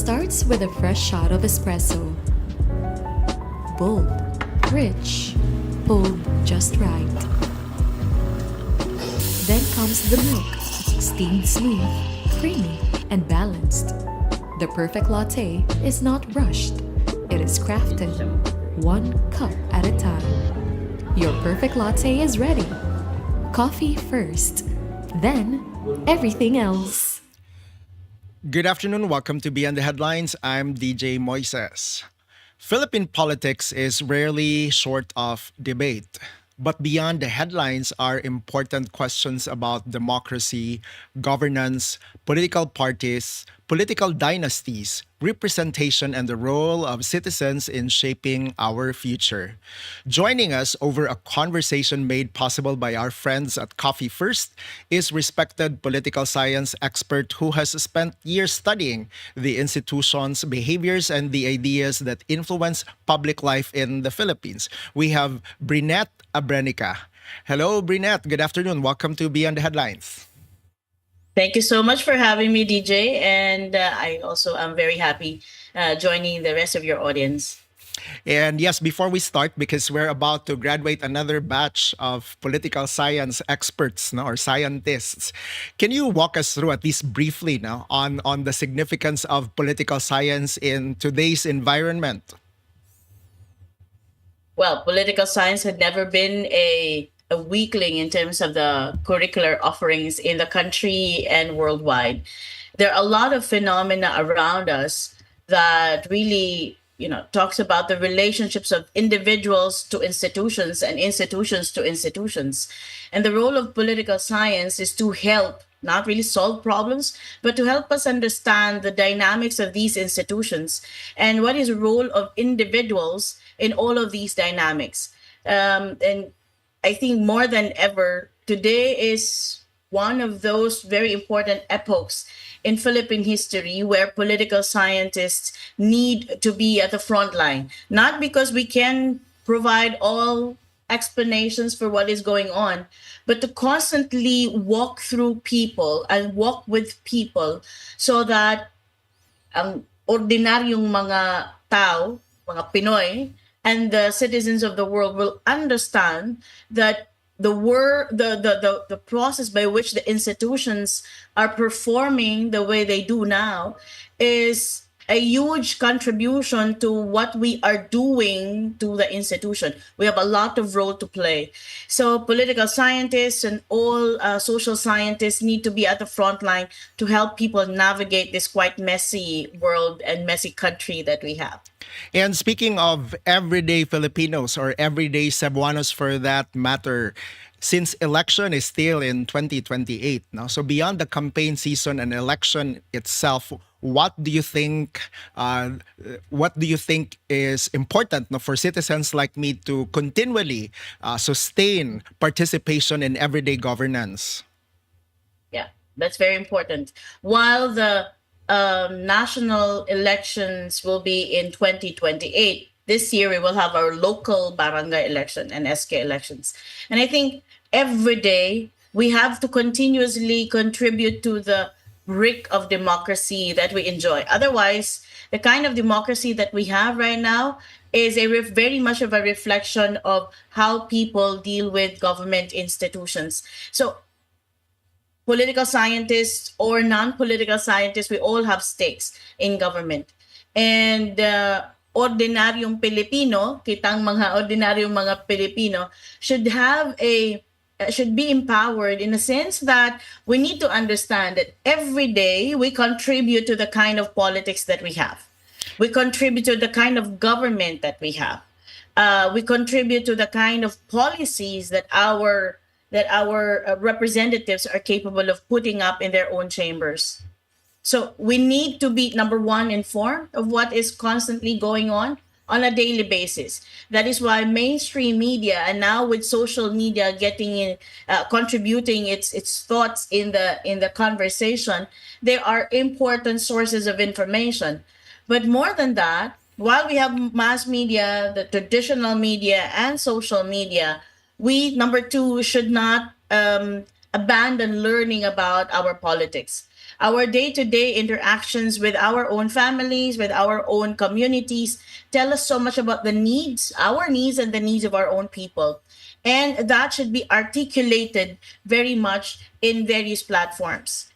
starts with a fresh shot of espresso. Bold, rich, pulled just right. Then comes the milk, steamed smooth, creamy, and balanced. The perfect latte is not rushed. It is crafted, one cup at a time. Your perfect latte is ready. Coffee first, then everything else. Good afternoon. Welcome to Beyond the Headlines. I'm DJ Moises. Philippine politics is rarely short of debate. But beyond the headlines are important questions about democracy, governance, political parties, political dynasties, representation, and the role of citizens in shaping our future. Joining us over a conversation made possible by our friends at Coffee First is respected political science expert who has spent years studying the institutions, behaviors, and the ideas that influence public life in the Philippines. We have Brenette Abrenica. Hello, Brenette. Good afternoon. Welcome to Beyond the Headlines. Thank you so much for having me, DJ. And I also am very happy joining the rest of your audience. And yes, before we start, because we're about to graduate another batch of political science experts, no, or scientists, can you walk us through, at least briefly, now on the significance of political science in today's environment? Well, political science had never been a weakling in terms of the curricular offerings in the country and worldwide. There are a lot of phenomena around us that really, talks about the relationships of individuals to institutions and institutions to institutions. And the role of political science is to help, not really solve problems, but to help us understand the dynamics of these institutions and what is the role of individuals in all of these dynamics. And I think more than ever, today is one of those very important epochs in Philippine history where political scientists need to be at the front line. Not because we can provide all explanations for what is going on, but to constantly walk through people and walk with people so that ang ordinaryong mga tao, mga Pinoy, and the citizens of the world will understand that the process by which the institutions are performing the way they do now is a huge contribution to what we are doing to the institution. We have a lot of role to play. So political scientists and all social scientists need to be at the front line to help people navigate this quite messy world and messy country that we have. And speaking of everyday Filipinos or everyday Cebuanos for that matter, since election is still in 2028 now, so beyond the campaign season and election itself, what do you think is important, no, for citizens like me to continually sustain participation in everyday governance? Yeah, that's very important. While the national elections will be in 2028, this year we will have our local barangay election and SK elections. And I think every day we have to continuously contribute to the brick of democracy that we enjoy. Otherwise, the kind of democracy that we have right now is very much of a reflection of how people deal with government institutions. So political scientists or non-political scientists, we all have stakes in government. And ordinaryong Pilipino, kitang mga ordinaryong mga Pilipino, should be empowered in a sense that we need to understand that every day we contribute to the kind of politics that we have. We contribute to the kind of government that we have. We contribute to the kind of policies that our representatives are capable of putting up in their own chambers. So we need to be, number one, informed of what is constantly going on a daily basis. That is why mainstream media, and now with social media getting in, contributing its thoughts in the conversation, they are important sources of information. But more than that, while we have mass media, the traditional media, and social media, we, number two, should not abandon learning about our politics. Our day to day interactions with our own families, with our own communities, tell us so much about the needs, our needs, and the needs of our own people. And that should be articulated very much in various platforms.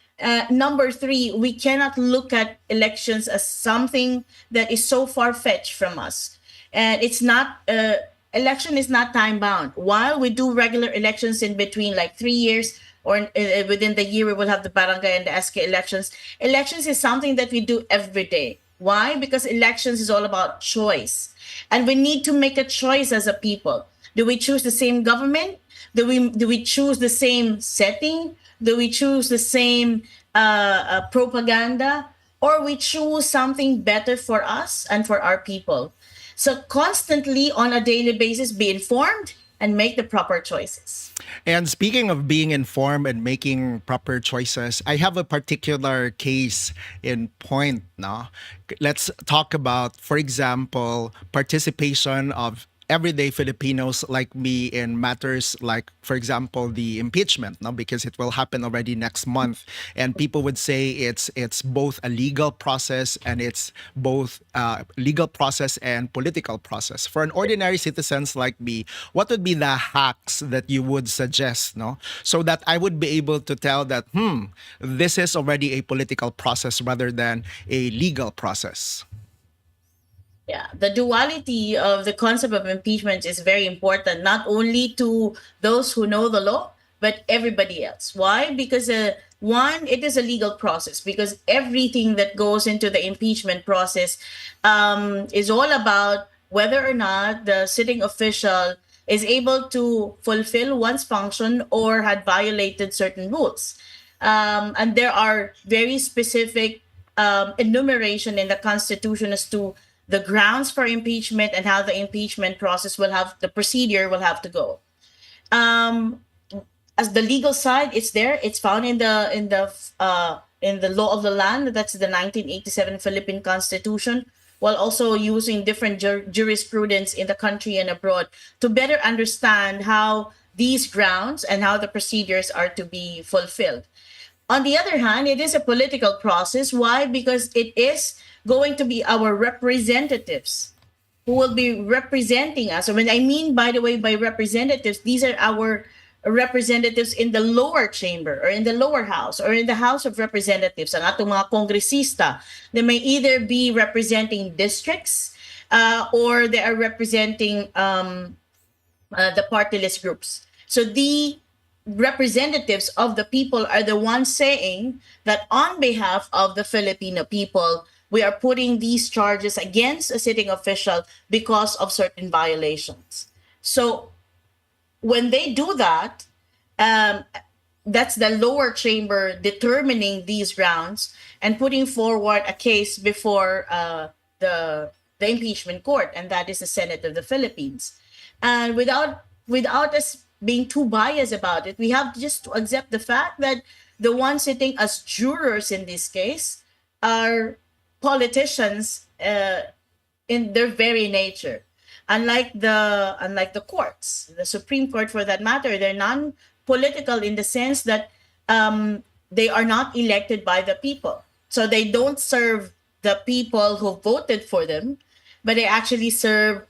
Number three, we cannot look at elections as something that is so far fetched from us. And it's not, election is not time bound. While we do regular elections in between, like 3 years, or within the year, we will have the barangay and the SK elections. Elections is something that we do every day. Why? Because elections is all about choice. And we need to make a choice as a people. Do we choose the same government? Do we choose the same setting? Do we choose the same propaganda? Or we choose something better for us and for our people? So constantly on a daily basis, be informed and make the proper choices. And speaking of being informed and making proper choices, I have a particular case in point now. Let's talk about, for example, participation of everyday Filipinos like me in matters like, for example, the impeachment, no? Because it will happen already next month, and people would say it's both a legal process and it's both legal process and political process. For an ordinary citizens like me, what would be the hacks that you would suggest, no? So that I would be able to tell that, this is already a political process rather than a legal process. Yeah, the duality of the concept of impeachment is very important, not only to those who know the law, but everybody else. Why? Because one, it is a legal process, because everything that goes into the impeachment process is all about whether or not the sitting official is able to fulfill one's function or had violated certain rules. And there are very specific enumeration in the Constitution as to the grounds for impeachment and how the impeachment process will have, the procedure will have to go. Um, as the legal side, it's there. It's found in the law of the land. That's the 1987 Philippine Constitution. While also using different jurisprudence in the country and abroad to better understand how these grounds and how the procedures are to be fulfilled. On the other hand, it is a political process. Why? Because it is going to be our representatives who will be representing us. So when I mean, by the way, by representatives, these are our representatives in the lower chamber or in the lower house or in the House of Representatives. Ang atong mga kongresista, they may either be representing districts or they are representing the party list groups. So the representatives of the people are the ones saying that on behalf of the Filipino people, we are putting these charges against a sitting official because of certain violations. So when they do that, that's the lower chamber determining these grounds and putting forward a case before the impeachment court, and that is the Senate of the Philippines. And without us being too biased about it, we have just to accept the fact that the ones sitting as jurors in this case are politicians in their very nature. Unlike the courts, the Supreme Court for that matter, they're non-political in the sense that they are not elected by the people. So they don't serve the people who voted for them, but they actually serve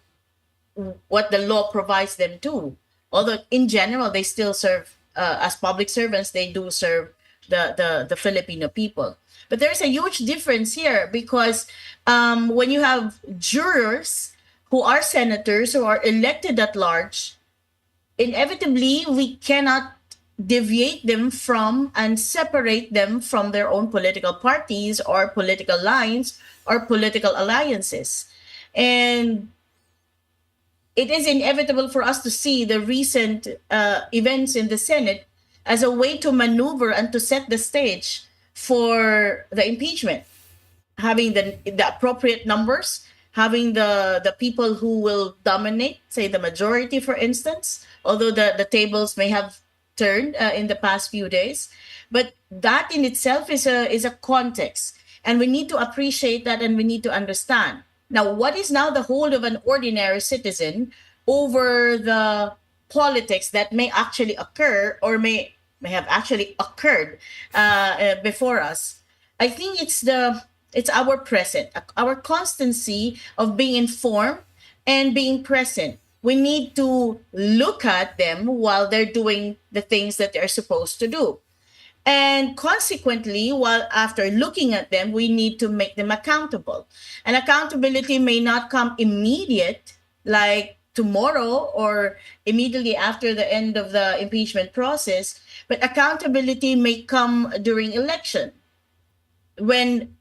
what the law provides them to. Although in general, they still serve, as public servants, they do serve the Filipino people. But there's a huge difference here because when you have jurors who are senators who are elected at large, inevitably we cannot deviate them from and separate them from their own political parties or political lines or political alliances. And it is inevitable for us to see the recent events in the Senate as a way to maneuver and to set the stage for the impeachment, having the appropriate numbers, having the people who will dominate, say the majority, for instance, although the tables may have turned in the past few days. But that in itself is a context, and we need to appreciate that and we need to understand. Now, what is now the hold of an ordinary citizen over the politics that may actually occur or may may have actually occurred before us. I think it's our present, our constancy of being informed and being present. We need to look at them while they're doing the things that they're supposed to do. And consequently, while after looking at them, we need to make them accountable. And accountability may not come immediate, like tomorrow or immediately after the end of the impeachment process, but accountability may come during election when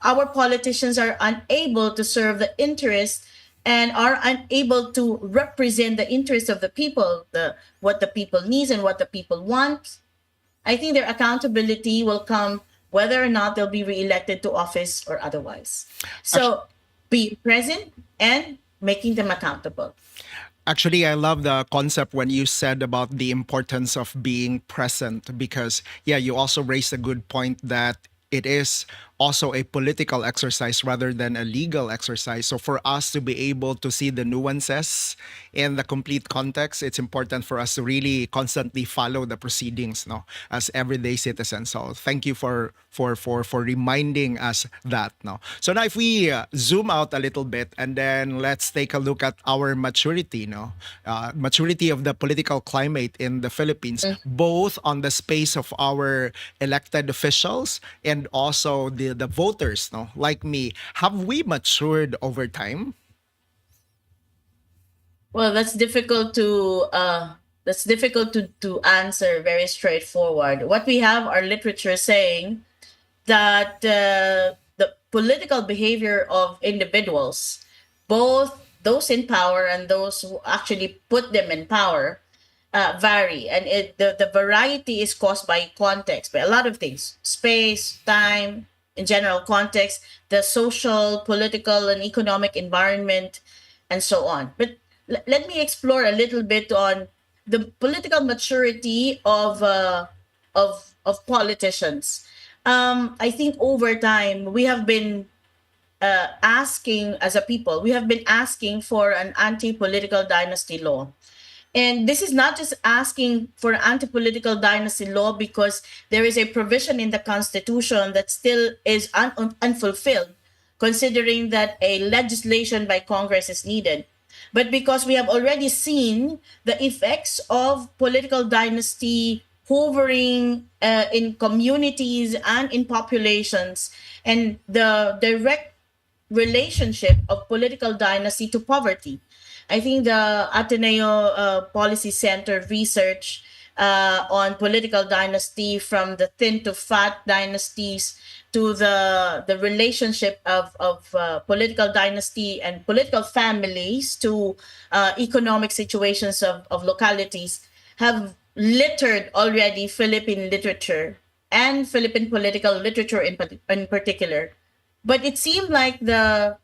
our politicians are unable to serve the interest and are unable to represent the interests of the people, the what the people needs and what the people want. I think their accountability will come whether or not they'll be reelected to office or otherwise. Actu- So be present and making them accountable. Actually, I love the concept when you said about the importance of being present because, yeah, you also raised a good point that it is also a political exercise rather than a legal exercise. So, for us to be able to see the nuances in the complete context, it's important for us to really constantly follow the proceedings, no, as everyday citizens. So, thank you for reminding us that, no. So now, if we zoom out a little bit and then let's take a look at our maturity, no, maturity of the political climate in the Philippines, both on the space of our elected officials and also the voters, no, like me, have we matured over time? Well, that's difficult to answer very straightforward. What we have are literature saying that the political behavior of individuals, both those in power and those who actually put them in power, vary, and the variety is caused by context, by a lot of things: space, time, in general context, the social, political, and economic environment, and so on. But let me explore a little bit on the political maturity of politicians. I think over time we have been asking, as a people, we have been asking for an anti-political dynasty law. And this is not just asking for an anti-political dynasty law because there is a provision in the Constitution that still is unfulfilled, considering that a legislation by Congress is needed, but because we have already seen the effects of political dynasty hovering in communities and in populations, and the direct relationship of political dynasty to poverty. I think the Ateneo Policy Center research on political dynasty, from the thin to fat dynasties to the relationship of political dynasty and political families to economic situations of localities, have littered already Philippine literature and Philippine political literature in particular. But it seemed like the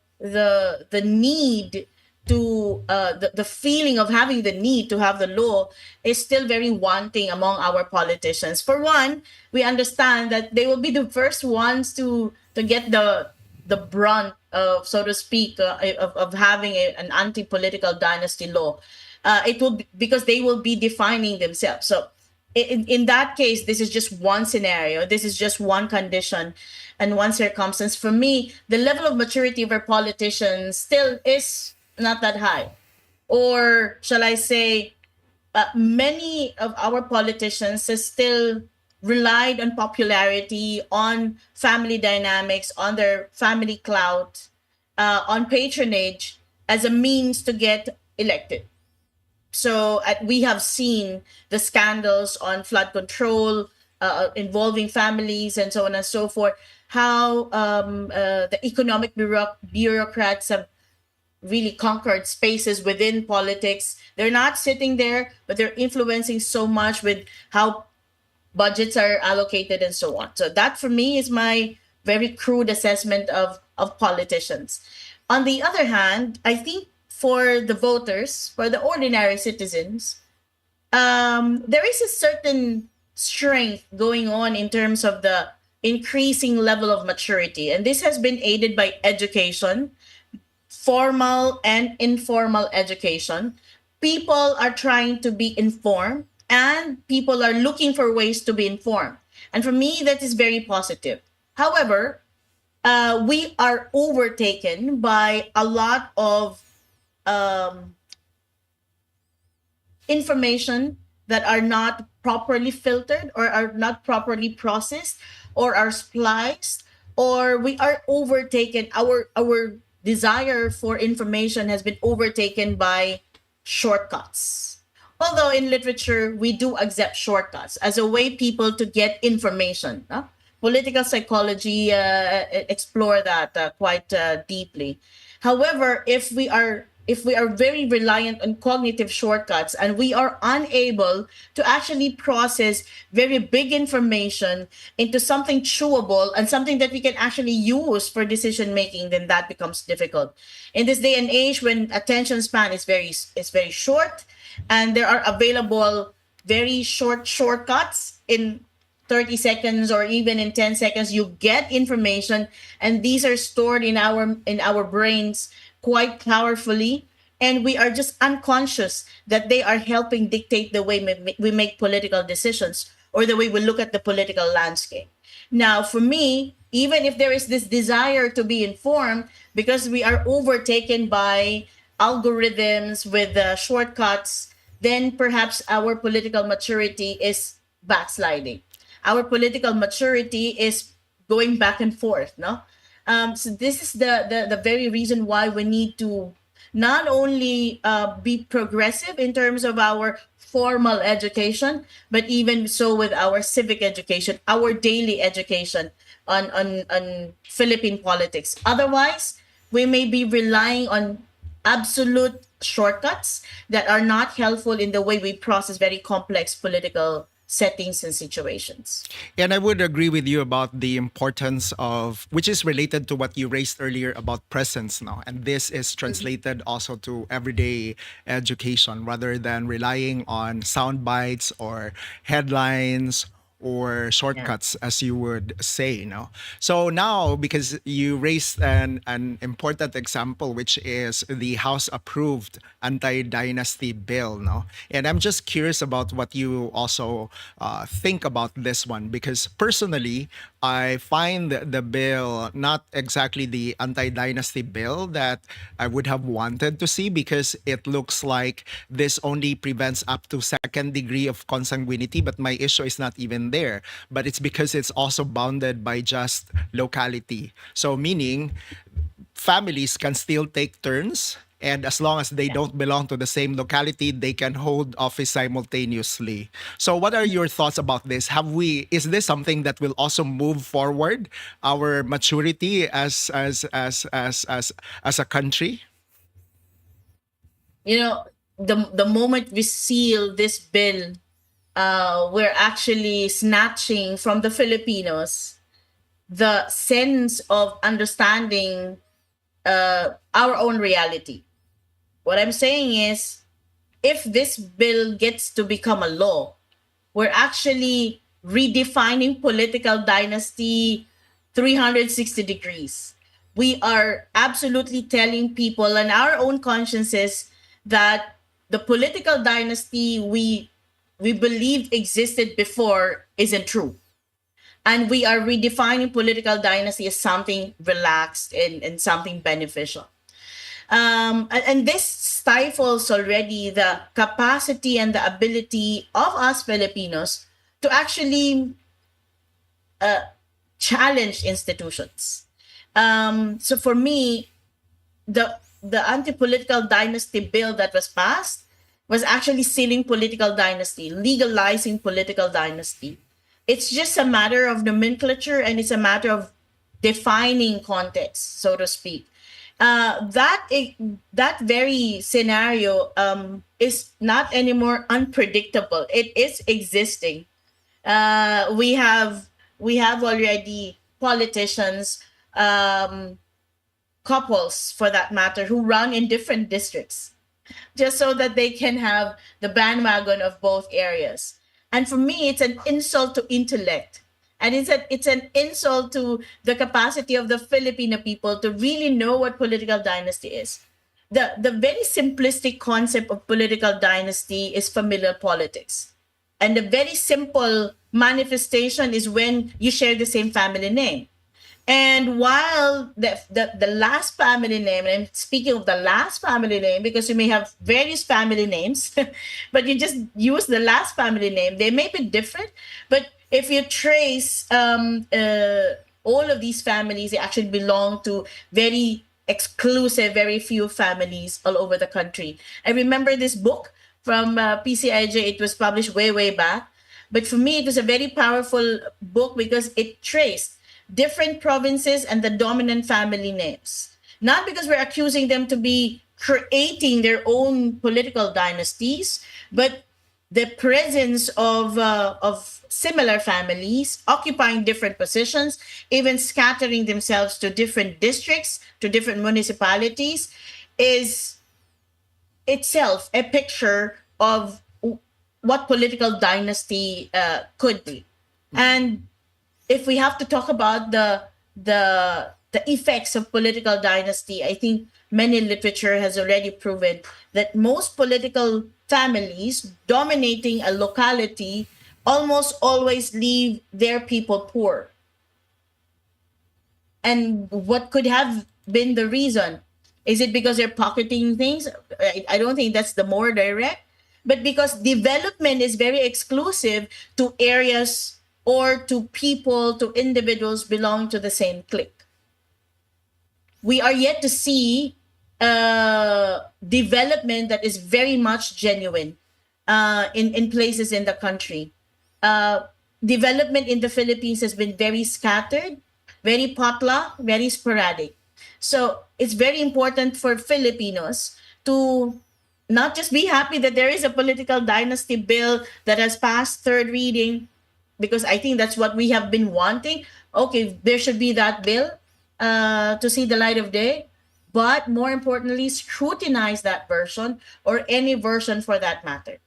need to the feeling of having the need to have the law is still very wanting among our politicians. For one, we understand that they will be the first ones to get the brunt of, so to speak, of having an anti-political dynasty law. It will be because they will be defining themselves. So in that case, this is just one scenario. This is just one condition and one circumstance. For me, the level of maturity of our politicians still is not that high. Or shall I say, many of our politicians has still relied on popularity, on family dynamics, on their family clout, on patronage as a means to get elected. So we have seen the scandals on flood control involving families and so on and so forth. How the economic bureaucrats have really conquered spaces within politics. They're not sitting there, but they're influencing so much with how budgets are allocated and so on. So that for me is my very crude assessment of politicians. On the other hand, I think for the voters, for the ordinary citizens, there is a certain strength going on in terms of the increasing level of maturity. And this has been aided by education, formal and informal education. People are trying to be informed and people are looking for ways to be informed. And for me, that is very positive. However, we are overtaken by a lot of um, information that are not properly filtered or are not properly processed or are spliced, or we are overtaken, our desire for information has been overtaken by shortcuts. Although in literature we do accept shortcuts as a way people to get information, political psychology explore that quite deeply. However, if we are very reliant on cognitive shortcuts and we are unable to actually process very big information into something chewable and something that we can actually use for decision making, then that becomes difficult in this day and age when attention span is very short, and there are available very short shortcuts in 30 seconds or even in 10 seconds. You get information, and these are stored in our brains quite powerfully, and we are just unconscious that they are helping dictate the way we make political decisions or the way we look at the political landscape. Now, for me, even if there is this desire to be informed, because we are overtaken by algorithms with shortcuts, then perhaps our political maturity is backsliding. Our political maturity is going back and forth, no? So this is the very reason why we need to not only be progressive in terms of our formal education, but even so with our civic education, our daily education on Philippine politics. Otherwise, we may be relying on absolute shortcuts that are not helpful in the way we process very complex political settings and situations. And I would agree with you about the importance of, which is related to what you raised earlier about presence now. And this is translated also to everyday education rather than relying on sound bites or headlines or Yeah. shortcuts, as you would say, So now, because you raised an important example, which is the House approved anti-dynasty bill, and I'm just curious about what you also think about this one, because personally, I find the bill not exactly the anti-dynasty bill that I would have wanted to see, because it looks like this only prevents up to second degree of consanguinity, but my issue is not even there. But it's because it's also bounded by just locality. So meaning families can still take turns, and as long as they Yeah. don't belong to the same locality, they can hold office simultaneously. So what are your thoughts about this? Is this something that will also move forward our maturity as a country? The moment we seal this bill, we're actually snatching from the Filipinos the sense of understanding our own reality. What I'm saying is, if this bill gets to become a law, we're actually redefining political dynasty 360 degrees. We are absolutely telling people and our own consciences that the political dynasty we believed existed before isn't true. And we are redefining political dynasty as something relaxed and something beneficial. And this stifles already the capacity and the ability of us Filipinos to actually challenge institutions. So for me, the anti-political dynasty bill that was passed was actually sealing political dynasty, legalizing political dynasty. It's just a matter of nomenclature, and it's a matter of defining context, so to speak. That very scenario is not anymore unpredictable. It is existing. We have already politicians, couples for that matter, who run in different districts just so that they can have the bandwagon of both areas. And for me, it's an insult to intellect. And it's an insult to the capacity of the Filipino people to really know what political dynasty is. The very simplistic concept of political dynasty is familial politics. And a very simple manifestation is when you share the same family name. And while the last family name, and I'm speaking of the last family name because you may have various family names, but you just use the last family name, they may be different. But if you trace all of these families, they actually belong to very exclusive, very few families all over the country. I remember this book from PCIJ, it was published way, way back. But for me, it was a very powerful book because it traced different provinces and the dominant family names. Not because we're accusing them to be creating their own political dynasties, but the presence of similar families occupying different positions, even scattering themselves to different districts, to different municipalities, is itself a picture of what political dynasty could be. And if we have to talk about the effects of political dynasty, I think many literature has already proven that most political families dominating a locality almost always leave their people poor. And what could have been the reason? Is it because they're pocketing things? I don't think that's the more direct, but because development is very exclusive to areas or to people, to individuals belonging to the same clique. We are yet to see development that is very much genuine in places in the country. Development in the Philippines has been very scattered, very potluck, very sporadic. So it's very important for Filipinos to not just be happy that there is a political dynasty bill that has passed third reading, because I think that's what we have been wanting. Okay, there should be that bill to see the light of day, but more importantly, scrutinize that version or any version for that matter.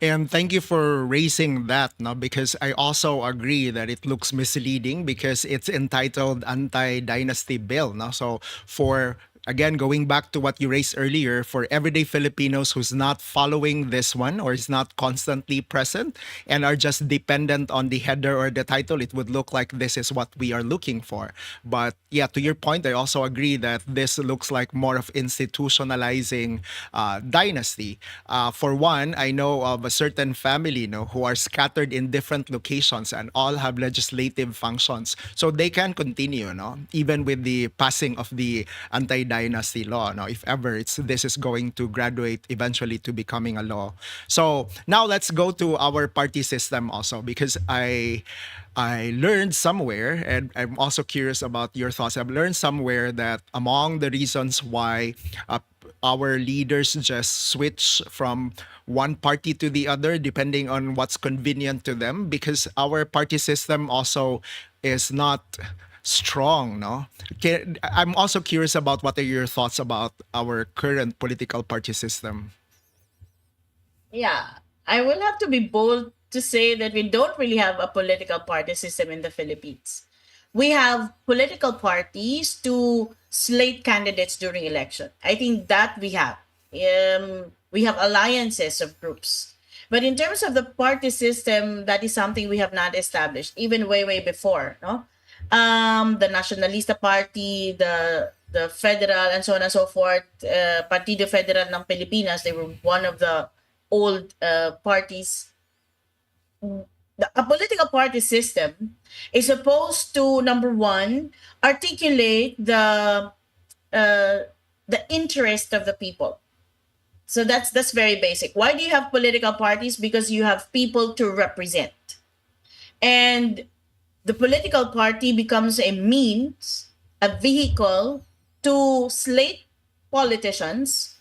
And thank you for raising that, no? Because I also agree that it looks misleading because it's entitled Anti-Dynasty Bill, no? So for again, going back to what you raised earlier, for everyday Filipinos who's not following this one or is not constantly present and are just dependent on the header or the title, it would look like this is what we are looking for. But yeah, to your point, I also agree that this looks like more of institutionalizing dynasty. For one, I know of a certain family, who are scattered in different locations and all have legislative functions, so they can continue, even with the passing of the anti-dynasty law. If ever this is going to graduate eventually to becoming a law. So now let's go to our party system also, because I learned somewhere, and I'm also curious about your thoughts. I've learned somewhere that among the reasons why our leaders just switch from one party to the other depending on what's convenient to them, because our party system also is not strong, no? I'm also curious about what are your thoughts about our current political party system. Yeah, I will have to be bold to say that we don't really have a political party system in the Philippines. We have political parties to slate candidates during election. I think that we have. We have alliances of groups. But in terms of the party system, that is something we have not established, even way, way before, no? The Nacionalista Party, the Federal, and so on and so forth, Partido Federal ng Pilipinas, they were one of the old parties. A political party system is supposed to, number one, articulate the interest of the people. So that's very basic. Why do you have political parties? Because you have people to represent. And the political party becomes a means, a vehicle to slate politicians,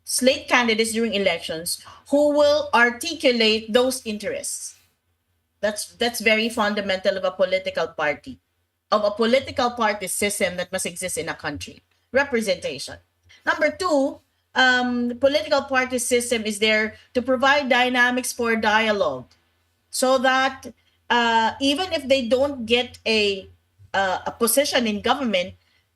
slate candidates during elections who will articulate those interests. That's very fundamental of a political party, of a political party system that must exist in a country. Representation. Number two, political party system is there to provide dynamics for dialogue, so that even if they don't get a position in government,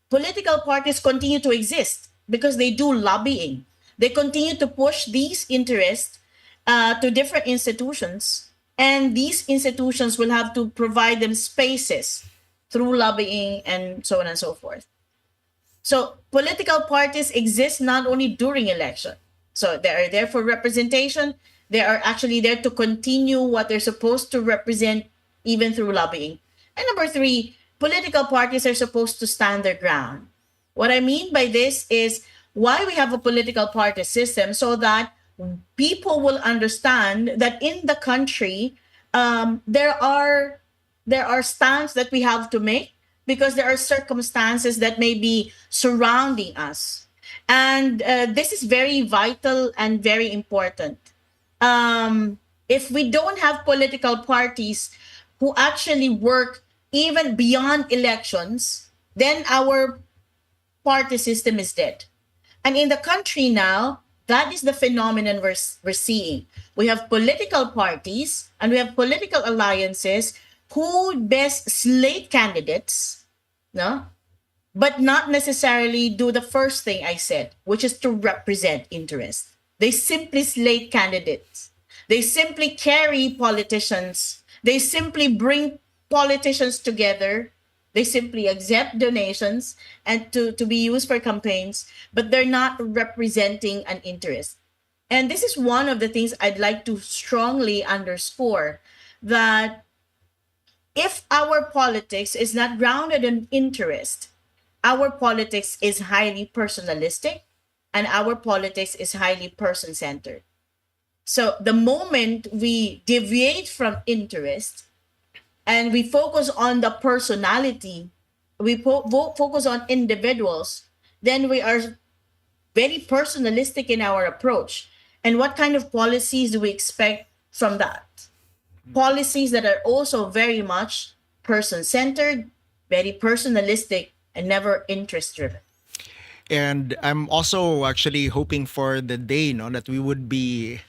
political parties continue to exist because they do lobbying. They continue to push these interests to different institutions, and these institutions will have to provide them spaces through lobbying and so on and so forth. So political parties exist not only during election. So they are there for representation. They are actually there to continue what they're supposed to represent even through lobbying. And number three, political parties are supposed to stand their ground. What I mean by this is why we have a political party system, so that people will understand that in the country, there are stands that we have to make because there are circumstances that may be surrounding us, and this is very vital and very important. If we don't have political parties who actually work even beyond elections, then our party system is dead. And in the country now, that is the phenomenon we're seeing. We have political parties and we have political alliances who best slate candidates, no? But not necessarily do the first thing I said, which is to represent interest. They simply slate candidates. They simply carry politicians. They simply bring politicians together. They simply accept donations and to be used for campaigns, but they're not representing an interest. And this is one of the things I'd like to strongly underscore, that if our politics is not grounded in interest, our politics is highly personalistic and our politics is highly person centered. So the moment we deviate from interest and we focus on the personality, we focus on individuals, then we are very personalistic in our approach. And what kind of policies do we expect from that? Policies that are also very much person centered, very personalistic, and never interest driven. And I'm also actually hoping for the day, no, that we would be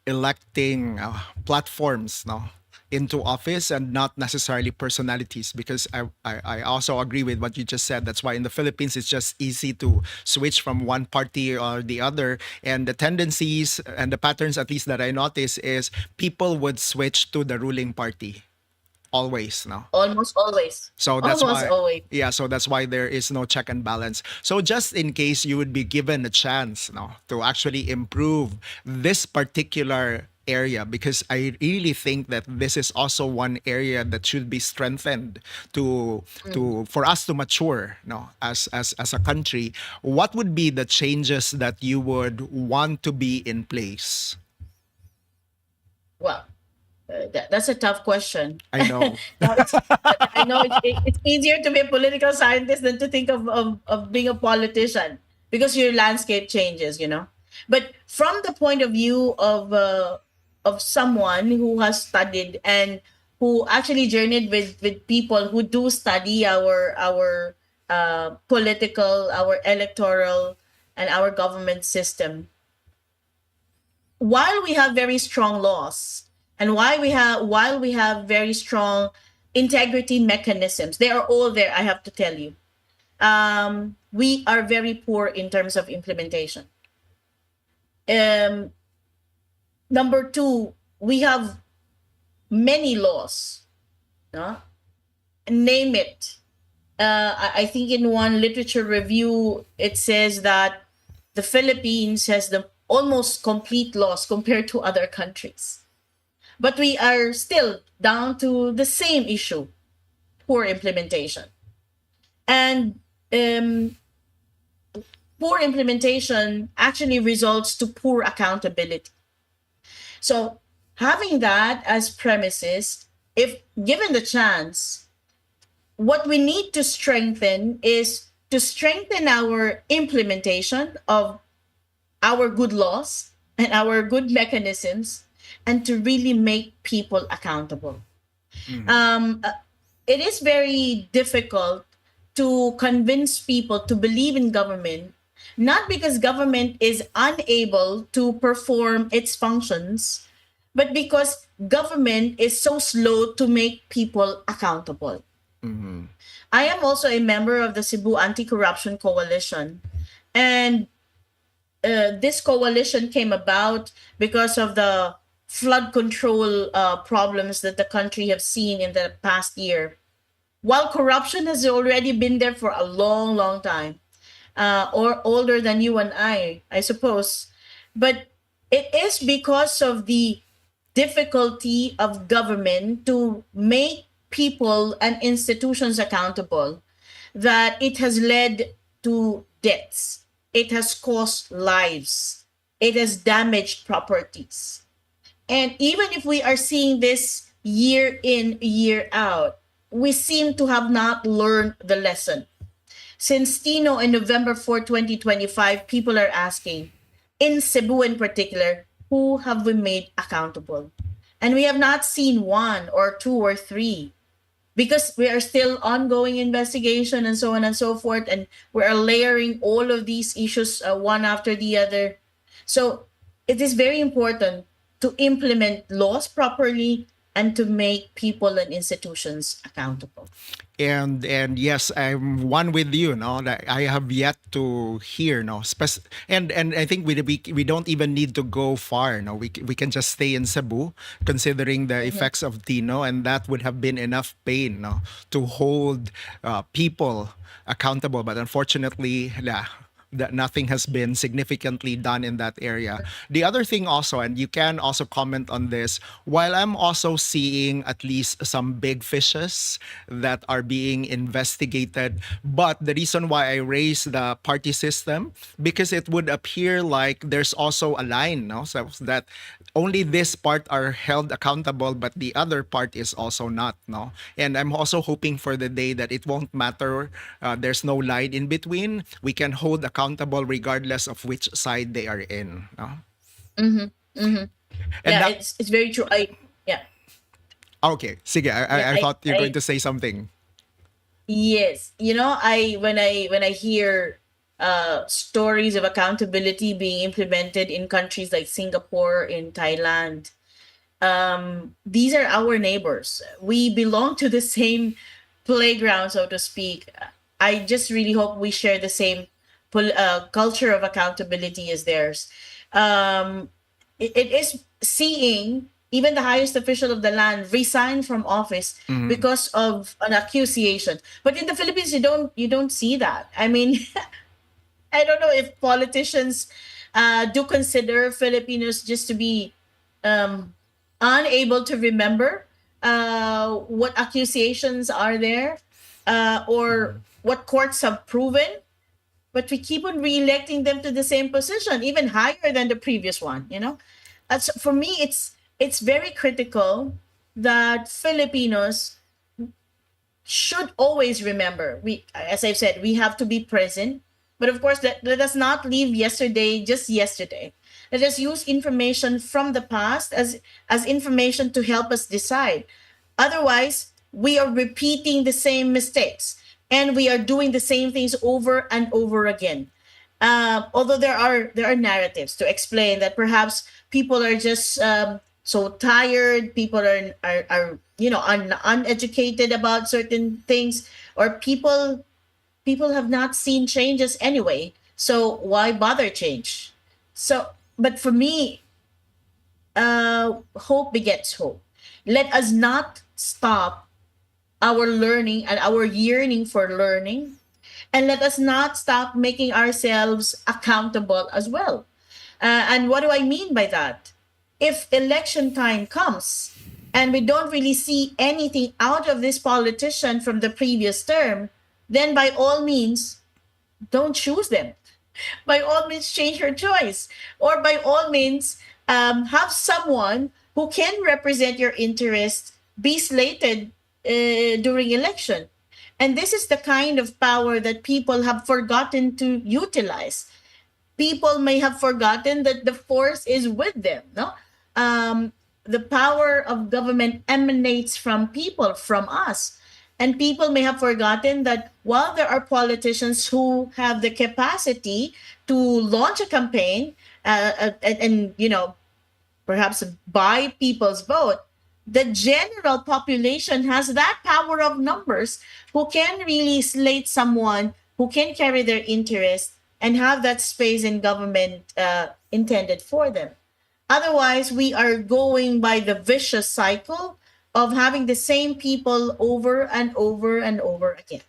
electing platforms, no, into office and not necessarily personalities, because I also agree with what you just said. That's why in the Philippines it's just easy to switch from one party or the other, and the tendencies and the patterns, at least that I notice, is people would switch to the ruling party always, no. Almost always. So that's Almost why, always. yeah, so that's why there is no check and balance. So just in case you would be given a chance, no, to actually improve this particular area, because I really think that this is also one area that should be strengthened to for us to mature, no, as a country. What would be the changes that you would want to be in place? Well, that's a tough question. I know. Now, I know it's easier to be a political scientist than to think of being a politician because your landscape changes. But from the point of view of someone who has studied and who actually journeyed with people who do study our political, our electoral, and our government system, while we have very strong laws and while we have very strong integrity mechanisms, they are all there, I have to tell you. We are very poor in terms of implementation. Number two, we have many laws. No? Name it. I think in one literature review, it says that the Philippines has the almost complete laws compared to other countries. But we are still down to the same issue, poor implementation. And poor implementation actually results to poor accountability. So having that as premises, if given the chance, what we need to strengthen is to strengthen our implementation of our good laws and our good mechanisms, and to really make people accountable. It is very difficult to convince people to believe in government, not because government is unable to perform its functions, but because government is so slow to make people accountable. I am also a member of the Cebu Anti-Corruption Coalition, and this coalition came about because of the flood control problems that the country have seen in the past year, while corruption has already been there for a long, long time, or older than you and I suppose. But it is because of the difficulty of government to make people and institutions accountable that it has led to deaths. It has cost lives. It has damaged properties. And even if we are seeing this year in, year out, we seem to have not learned the lesson. Since Tino in November 4, 2025, people are asking, in Cebu in particular, who have we made accountable? And we have not seen one or two or three, because we are still ongoing investigation and so on and so forth, and we are layering all of these issues one after the other. So it is very important to implement laws properly and to make people and institutions accountable. And yes, I'm one with you, no, that I have yet to hear, no, and I think we don't even need to go far, no, we can just stay in Cebu, considering the effects of Tino, and that would have been enough pain, no, to hold people accountable. But unfortunately, yeah, that nothing has been significantly done in that area. The other thing also, and you can also comment on this, while I'm also seeing at least some big fishes that are being investigated, but the reason why I raise the party system, because it would appear like there's also a line, no? So that only this part are held accountable, but the other part is also not, no? And I'm also hoping for the day that it won't matter. There's no line in between. We can hold accountable regardless of which side they are in, no? And Yeah, that, it's very true. Yeah. okay, sige, Yeah, I thought you're going I to say something. yes. When I hear stories of accountability being implemented in countries like Singapore, in Thailand, these are our neighbors. We belong to the same playground, so to speak. I just really hope we share the same culture of accountability as theirs. Um, it is seeing even the highest official of the land resign from office because of an accusation. But in the Philippines, you don't see that. I mean, I don't know if politicians do consider Filipinos just to be um, unable to remember what accusations are there, or what courts have proven, but we keep on re-electing them to the same position, even higher than the previous one. So for me, it's very critical that Filipinos should always remember. We, as I've said, we have to be present, but of course, let us not leave yesterday just yesterday. Let us use information from the past as information to help us decide. Otherwise, we are repeating the same mistakes, and we are doing the same things over and over again. Although there are narratives to explain that perhaps people are just so tired, people are uneducated about certain things, or people have not seen changes anyway. So why bother change? So, but for me, hope begets hope. Let us not stop our learning and our yearning for learning, and let us not stop making ourselves accountable as well. And what do I mean by that? If election time comes and we don't really see anything out of this politician from the previous term, then by all means, don't choose them. By all means, change your choice. Or by all means, have someone who can represent your interests be slated during election. And this is the kind of power that people have forgotten to utilize. People may have forgotten that the force is with them. No, the power of government emanates from people, from us, and people may have forgotten that while there are politicians who have the capacity to launch a campaign, and perhaps buy people's vote, the general population has that power of numbers who can really slate someone who can carry their interest and have that space in government intended for them. Otherwise, we are going by the vicious cycle of having the same people over and over and over again.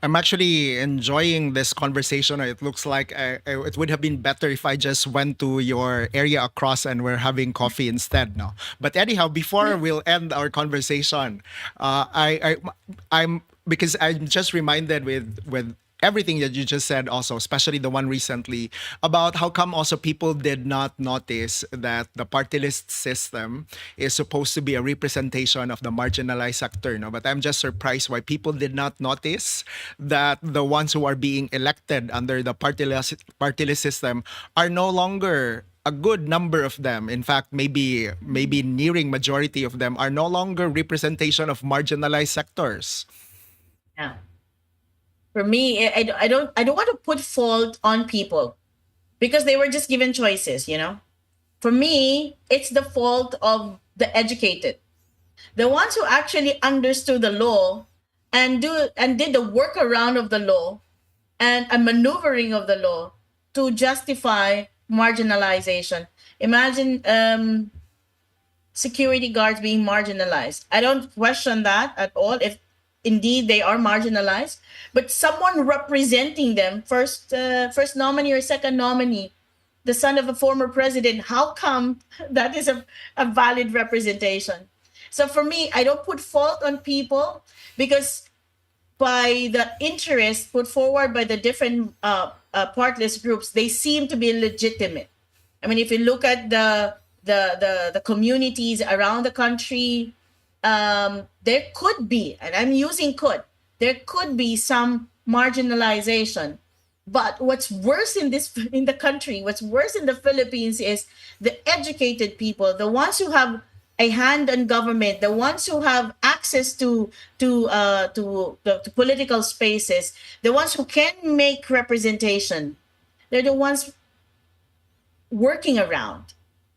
I'm actually enjoying this conversation. It looks like it would have been better if I just went to your area across and we're having coffee instead. No, but anyhow, before we'll end our conversation, I'm because I'm just reminded with everything that you just said also, especially the one recently, about how come also people did not notice that the party list system is supposed to be a representation of the marginalized sector. No? But I'm just surprised why people did not notice that the ones who are being elected under the party list system are no longer a good number of them, in fact maybe nearing majority of them, are no longer representation of marginalized sectors. Yeah. For me, I don't want to put fault on people because they were just given choices, you know. For me, it's the fault of the educated, the ones who actually understood the law and did the workaround of the law and a maneuvering of the law to justify marginalization. Imagine security guards being marginalized. I don't question that at all if indeed they are marginalized, but someone representing them, first nominee or second nominee, the son of a former president, how come that is a valid representation? So for me, I don't put fault on people because by the interest put forward by the different partless groups, they seem to be legitimate. I mean, if you look at the communities around the country, there could be, and I'm using could, there could be some marginalization. But what's worse in the country, what's worse in the Philippines is the educated people, the ones who have a hand on government, the ones who have access to political spaces, the ones who can make representation. They're the ones working around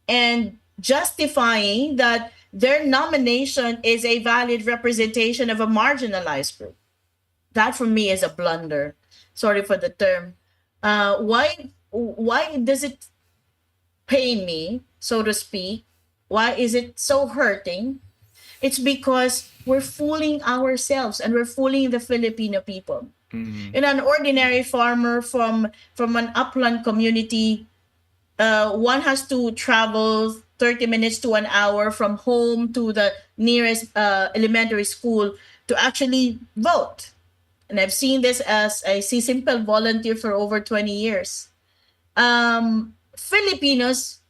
and justifying that their nomination is a valid representation of a marginalized group. That for me is a blunder. Sorry for the term. Why does it pain me, so to speak? Why is it so hurting? It's because we're fooling ourselves and we're fooling the Filipino people. In an ordinary farmer from an upland community, one has to travel 30 minutes to an hour from home to the nearest elementary school to actually vote. And I've seen this as a simple volunteer for over 20 years. Filipinos,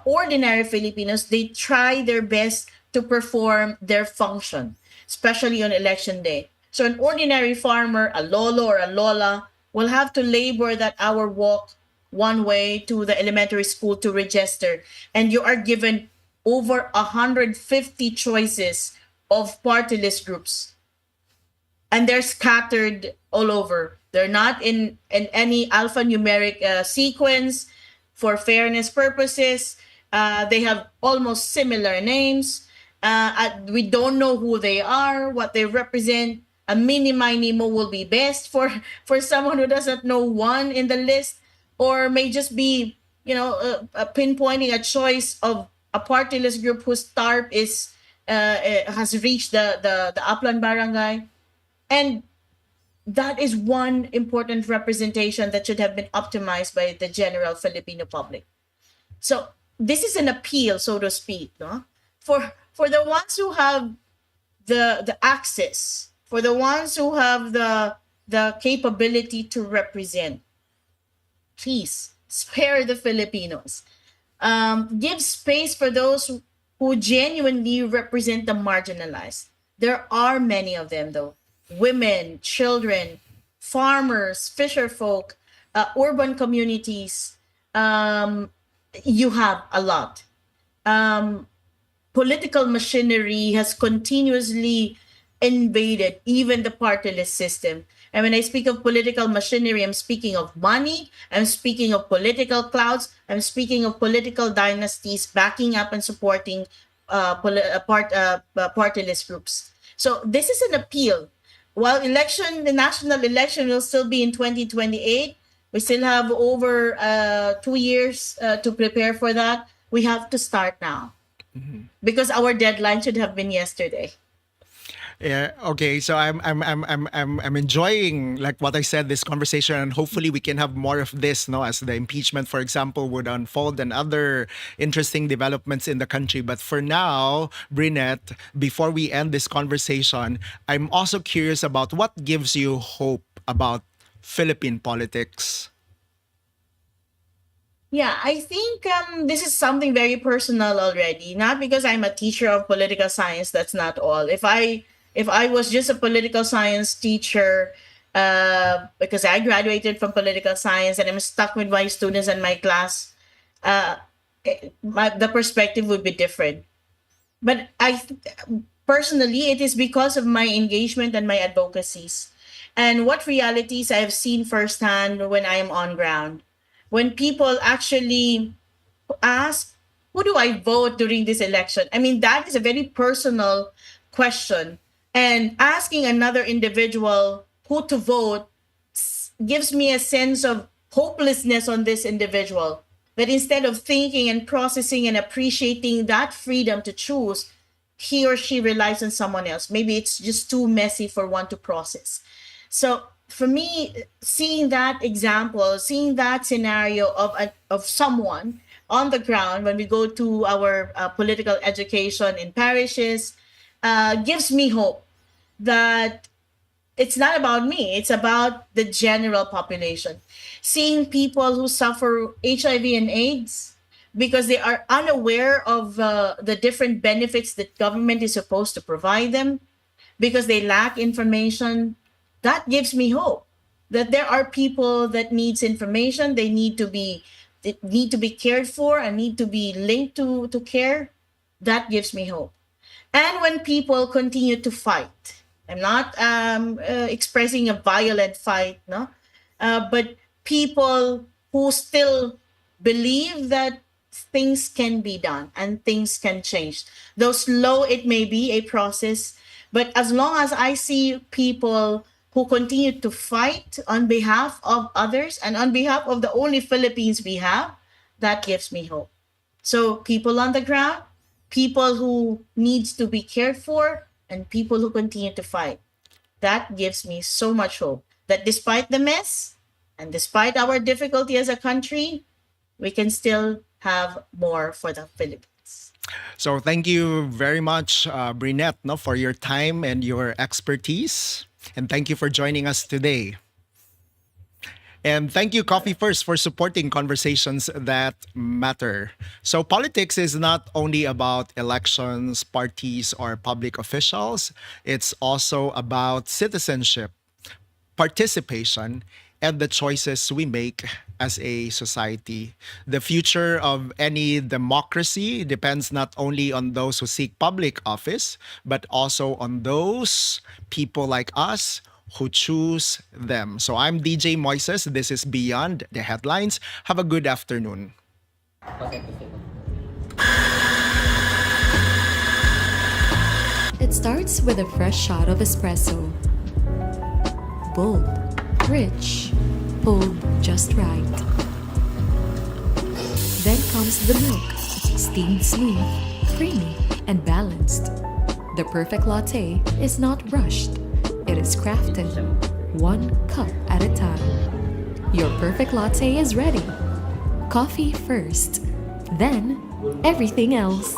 ordinary Filipinos, they try their best to perform their function, especially on election day. So an ordinary farmer, a lolo or a lola, will have to labor that hour walk one way to the elementary school to register. And you are given over 150 choices of party list groups. And they're scattered all over. They're not in any alphanumeric sequence for fairness purposes. They have almost similar names. We don't know who they are, what they represent. A mini mini mo will be best for someone who doesn't know one in the list, or may just be pinpointing a choice of a party list group whose TARP is has reached the upland barangay. And that is one important representation that should have been optimized by the general Filipino public. So this is an appeal, so to speak, no? For the ones who have the access, for the ones who have the capability to represent. Please spare the Filipinos. Give space for those who genuinely represent the marginalized. There are many of them, though. Women, children, farmers, fisher folk, urban communities. You have a lot. Political machinery has continuously invaded even the party list system. And when I speak of political machinery, I'm speaking of money, I'm speaking of political clouds, I'm speaking of political dynasties backing up and supporting party list groups. So this is an appeal. While the national election will still be in 2028, we still have over 2 years to prepare for that. we have to start now because our deadline should have been yesterday. Yeah. Okay. So I'm enjoying like what I said this conversation, and hopefully we can have more of this. No, as the impeachment, for example, would unfold and other interesting developments in the country. But for now, Brenette, before we end this conversation, I'm also curious about what gives you hope about Philippine politics. Yeah, I think this is something very personal already. Not because I'm a teacher of political science. That's not all. If I was just a political science teacher, because I graduated from political science and I'm stuck with my students and my class, uh, the perspective would be different. But personally, it is because of my engagement and my advocacies, and what realities I have seen firsthand when I am on ground. When people actually ask, who do I vote during this election? I mean, that is a very personal question. And asking another individual who to vote gives me a sense of hopelessness on this individual. That instead of thinking and processing and appreciating that freedom to choose, he or she relies on someone else. Maybe it's just too messy for one to process. So for me, seeing that example, seeing that scenario of someone on the ground when we go to our political education in parishes gives me hope that it's not about me, it's about the general population. Seeing people who suffer HIV and AIDS because they are unaware of the different benefits that government is supposed to provide them, because they lack information, that gives me hope that there are people that needs information. They need to be cared for and need to be linked to care. That gives me hope. And when people continue to fight, I'm not expressing a violent fight, no, but people who still believe that things can be done and things can change. Though slow it may be a process, but as long as I see people who continue to fight on behalf of others and on behalf of the only Philippines we have, that gives me hope. So people on the ground, people who needs to be cared for, and people who continue to fight. That gives me so much hope that despite the mess and despite our difficulty as a country, we can still have more for the Philippines. So thank you very much, Brenette, no, for your time and your expertise. And thank you for joining us today. And thank you, Coffee First, for supporting conversations that matter. So, politics is not only about elections, parties, or public officials, it's also about citizenship, participation, and the choices we make as a society. The future of any democracy depends not only on those who seek public office, but also on those people like us who choose them. So I'm DJ Moises. This is Beyond the Headlines. Have a good afternoon. It starts with a fresh shot of espresso. Bold, rich, pulled just right. Then comes the milk, steamed smooth, creamy, and balanced. The perfect latte is not rushed. It is crafted, one cup at a time. Your perfect latte is ready. Coffee first, then everything else.